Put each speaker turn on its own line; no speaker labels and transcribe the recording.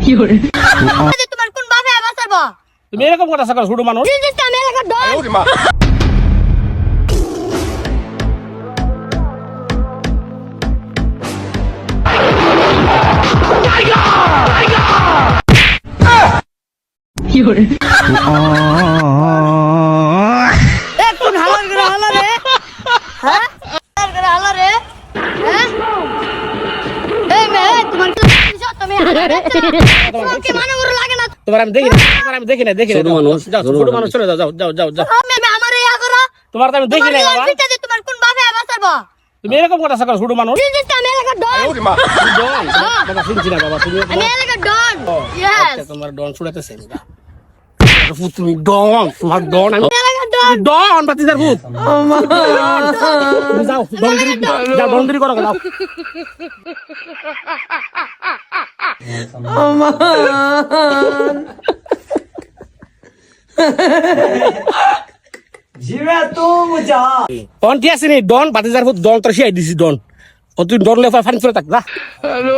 তোমার কোন বাপে বাঁচাবো?
তুমি এরকম কথা করো ছোট মানুষ।
আমি এলাকার ডন। কোন হালার করে হালা রে? হ্যাঁ হালার করে হালা রে? হ্যাঁ এই মে তোমার কি তুমি তোমাকে মানে ওর লাগে না।
তোমার আমি দেখি না ছোট মানুষ ছোট মানুষ চলে যাও যাও যাও যাও।
আমি আমারে ইয়া করো।
তোমার তো আমি দেখি না বাবা।
তোমার কোন বাপে বাঁচাবো?
তুমি এরকম কথা করো ছোট মানুষ।
আমি এলাকার ডন।
ডন বাবা শুনছি না বাবা তুমি।
আমি এলাকার ডন। ইয়েস
তোমার ডন শুনাতেছে না। তুমি ডন তোমার ডন আমি
এলাকার ডন।
ডন বাতিদার ভূত। যাও ডনগিরি করো যাও।
जीवे तू मुझा
ডন কি আছে নি ডন বাতিদার ভূত ডন তো শিয়াই দিছি ডন ও তুই ডন লেফা ফানি ফেলে থাক যা। হ্যালো